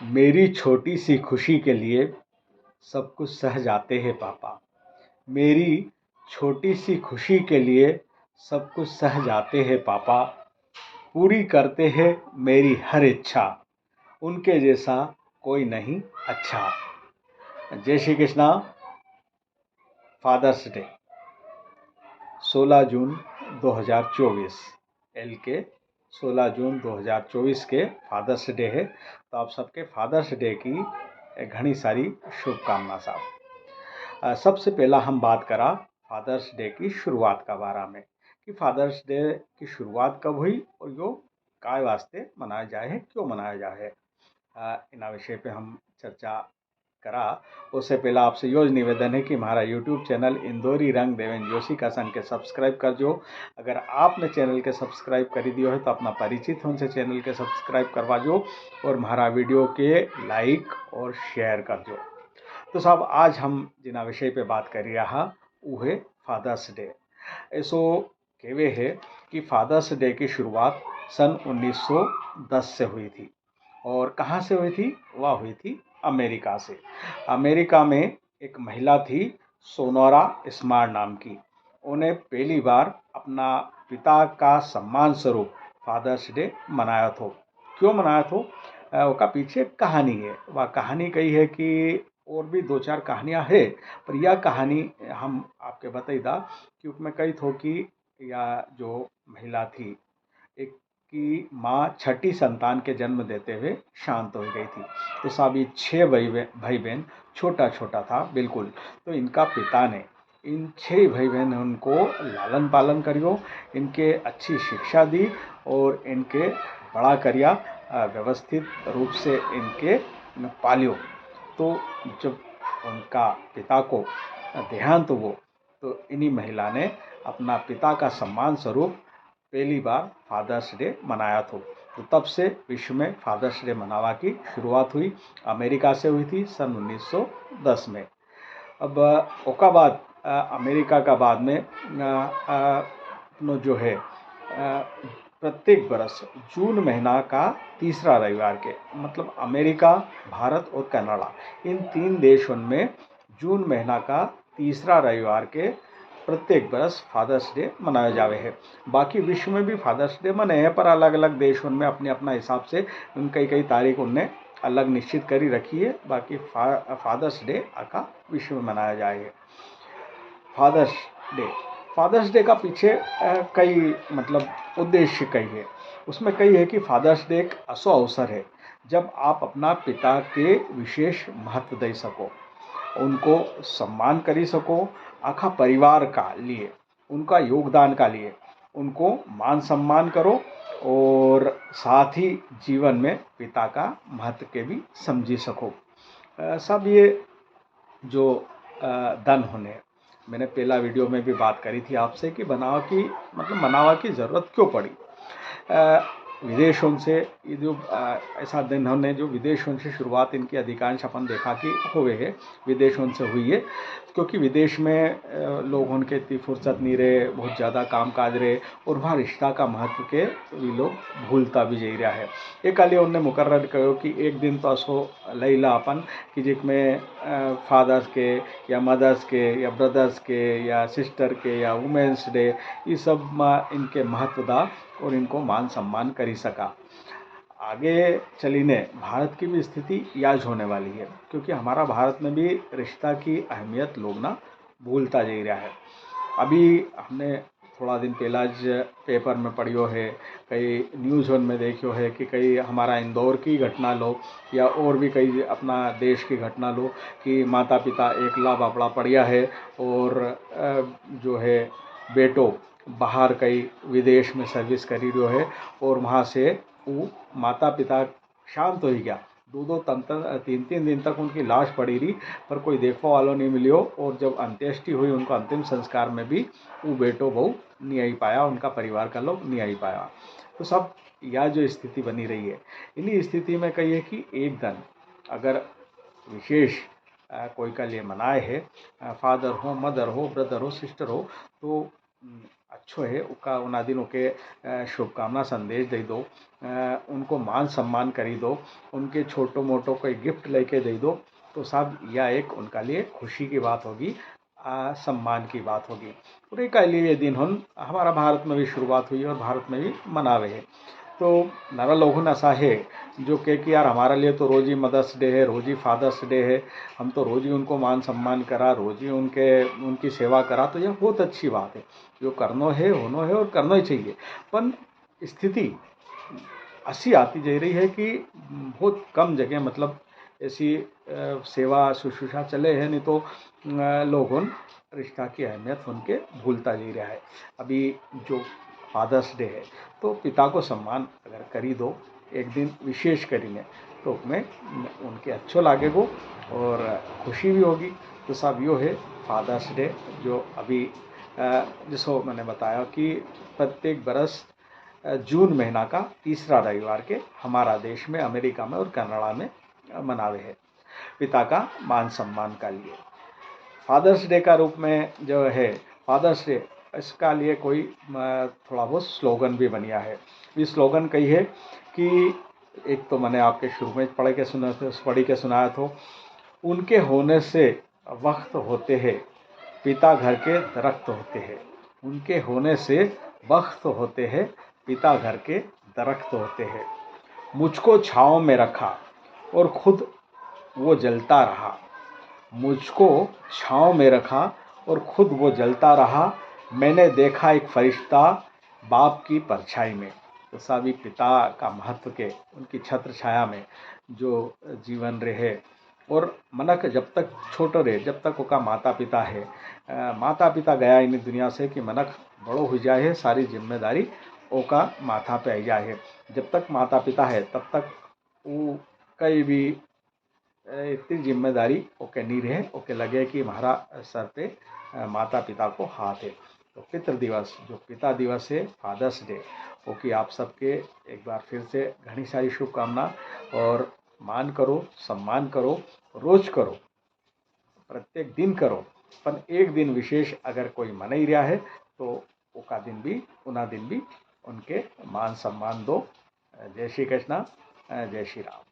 मेरी छोटी सी खुशी के लिए सब कुछ सह जाते हैं पापा। मेरी छोटी सी खुशी के लिए सब कुछ सह जाते हैं पापा। पूरी करते हैं मेरी हर इच्छा। उनके जैसा कोई नहीं अच्छा। जय श्री कृष्णा। फादर्स डे 16 जून 2024 एल के 16 जून 2024 के फादर्स डे है। तो आप सबके फादर्स डे की घनी सारी शुभकामना साहब। सबसे पहला हम बात करा फादर्स डे की शुरुआत का बारे में कि फादर्स डे की शुरुआत कब हुई और यो काय वास्ते मनाया जाए है, क्यों मनाया जाए है। इन विषय पे हम चर्चा करा। उससे पहला आपसे यो निवेदन है कि हमारा यूट्यूब चैनल इंदौरी रंग देवेन जोशी का संग के सब्सक्राइब कर जो। अगर आपने चैनल के सब्सक्राइब कर दियो है तो अपना परिचित उनसे चैनल के सब्सक्राइब करवा जो और हमारा वीडियो के लाइक और शेयर कर जो। तो साहब आज हम जिना विषय पे बात कर रहा वो है फादर्स डे। ऐसो कहवे है कि फादर्स डे की शुरुआत सन 1910 से हुई थी। और कहाँ से हुई थी? वह हुई थी अमेरिका से। अमेरिका में एक महिला थी सोनोरा स्मार्ट नाम की। उन्हें पहली बार अपना पिता का सम्मान स्वरूप फादर्स डे मनाया था। क्यों मनाया था? उसका पीछे कहानी है। वह कहानी कही है कि और भी दो चार कहानियाँ है, पर यह कहानी हम आपके बताई दा कि उसमें कही थो कि यह जो महिला थी एक की माँ छठी संतान के जन्म देते हुए शांत हो गई थी। तो साहब ये 6 भाई बहन, छोटा छोटा था बिल्कुल। तो इनका पिता ने इन 6 भाई बहन उनको लालन पालन करियो, इनके अच्छी शिक्षा दी और इनके बड़ा करिया, व्यवस्थित रूप से इनके पालियो। तो जब उनका पिता को देहांत हुआ तो इन्हीं महिला ने अपना पिता का सम्मान स्वरूप पहली बार फादर्स डे मनाया था। तो तब से विश्व में फादर्स डे मनावा की शुरुआत हुई। अमेरिका से हुई थी सन 1910 में। अब उसका बाद अमेरिका का बाद में जो है प्रत्येक बरस जून महीना का तीसरा रविवार के, मतलब अमेरिका, भारत और कनाडा, इन 3 देशों में जून महीना का तीसरा रविवार के प्रत्येक बरस फादर्स डे मनाया जावे है। बाकी विश्व में भी फादर्स डे मने हैं, पर अलग अलग देशों में अपने अपना हिसाब से कई कई तारीख उनने अलग निश्चित करी रखी है। बाकी फादर्स डे का विश्व में मनाया जाए। फादर्स डे फादर्स डे का पीछे कई मतलब उद्देश्य कई है। उसमें कई है कि फादर्स डे एक ऐसा अवसर है जब आप अपना पिता के विशेष महत्व दे सको, उनको सम्मान करी सको, आखा परिवार का लिए उनका योगदान का लिए उनको मान सम्मान करो और साथ ही जीवन में पिता का महत्व के भी समझी सको। सब ये जो दन होने, मैंने पहला वीडियो में भी बात करी थी आपसे कि बनावा की मतलब मनावा की ज़रूरत क्यों पड़ी। विदेशों से ये जो ऐसा दिन होने जो विदेशों से शुरुआत इनकी अधिकांश अपन देखा कि हुए है विदेशों से हुई है, क्योंकि विदेश में लोगों के इतनी फुर्सत नहीं रहे, बहुत ज़्यादा काम काज रहे और वहाँ रिश्ता का महत्व के ये लोग भूलता भी जा रहा है। एक लिए उनने मुकर्रर कहो कि एक दिन तो असो लैला अपन कि जिसमें फादर्स के या मदर्स के या ब्रदर्स के या सिस्टर के या वुमेंस डे ये सब में इनके महत्व दा और इनको मान सम्मान करी सका। आगे चलीने भारत की भी स्थिति याज होने वाली है, क्योंकि हमारा भारत में भी रिश्ता की अहमियत लोग ना भूलता जा रहा है। अभी हमने थोड़ा दिन पहला पेपर में पढ़ियो है, कई न्यूज़ में देखियो है कि कई हमारा इंदौर की घटना लो या और भी कई अपना देश की घटना लो कि माता पिता एकला बापड़ा पड़िया है और जो है बेटो बाहर कई विदेश में सर्विस करी रहो है और वहाँ से वो माता पिता शांत हो ही गया। 2-2 3-3 दिन तक उनकी लाश पड़ी रही पर कोई देखने वालों नहीं मिलियो और जब अंत्येष्टि हुई उनका अंतिम संस्कार में भी वो बेटो बहू नहीं आई पाया, उनका परिवार का लोग नहीं आई पाया। तो सब यह जो स्थिति बनी रही है, इन्हीं स्थिति में कहिए कि एक दिन अगर विशेष कोई का लिए मनाए है, फादर हो, मदर हो, ब्रदर हो, सिस्टर हो, तो अच्छो है उका उना दिन ओके शुभकामना संदेश दे दो, उनको मान सम्मान करी दो, उनके छोटो मोटो कोई गिफ्ट लेके दे दो, तो साहब यह एक उनका लिए खुशी की बात होगी, सम्मान की बात होगी। और एक लिए ये दिन हम हमारा भारत में भी शुरुआत हुई और भारत में भी मनावे है। तो नरा लोगों ऐसा है जो कहे कि यार हमारे लिए तो रोज़ ही मदर्स डे है, रोज़ ही फादर्स डे है, हम तो रोज़ ही उनको मान सम्मान करा, रोज़ ही उनकी सेवा करा, तो यह बहुत अच्छी बात है, जो करनो है होनो है और करना ही चाहिए। पर स्थिति ऐसी आती जा रही है कि बहुत कम जगह मतलब ऐसी सेवा शुश्रूषा चले हैं, नहीं तो लोगों रिश्ता की अहमियत उनके भूलता जा रहा है। अभी जो फादर्स डे है तो पिता को सम्मान अगर करी दो एक दिन विशेष करीने, तो उसमें उनके अच्छो लागेगो और खुशी भी होगी। तो सब यो है फादर्स डे, जो अभी जिसको मैंने बताया कि प्रत्येक बरस जून महीना का तीसरा रविवार के हमारा देश में, अमेरिका में और कनाडा में मनावे है, पिता का मान सम्मान का लिए। फादर्स डे का रूप में जो है फादर्स डे, इसका लिए कोई थोड़ा बहुत स्लोगन भी बनिया है। ये स्लोगन कही है कि एक तो मैंने आपके शुरू में पढ़ के सुनाया था, उनके होने से वक्त होते हैं, पिता घर के दरख्त होते हैं। उनके होने से वक्त होते हैं, पिता घर के दरख्त होते हैं। मुझको छाँव में रखा और खुद वो जलता रहा। मुझको छाँव में रखा और खुद वो जलता रहा। मैंने देखा एक फरिश्ता बाप की परछाई में। तो सभी पिता का महत्व के उनकी छत्र छाया में जो जीवन रहे, और मनक जब तक छोटो रहे, जब तक उसका माता पिता है, माता पिता गया इन दुनिया से कि मनक बड़ो हो जाए है, सारी जिम्मेदारी ओका माथा पे आई जाए है। जब तक माता पिता है तब तक वो कई भी इतनी जिम्मेदारी ओके नहीं रहे, ओके लगे कि हमारा सर पे माता पिता को हाथ है। तो पितृ दिवस जो पिता दिवस है, फादर्स डे, वो कि आप सबके एक बार फिर से घनी सारी शुभकामना। और मान करो, सम्मान करो, रोज करो, प्रत्येक दिन करो, पर एक दिन विशेष अगर कोई मन ही रहा है तो उका दिन भी उना दिन भी उनके मान सम्मान दो। जय श्री कृष्णा, जय श्री राम।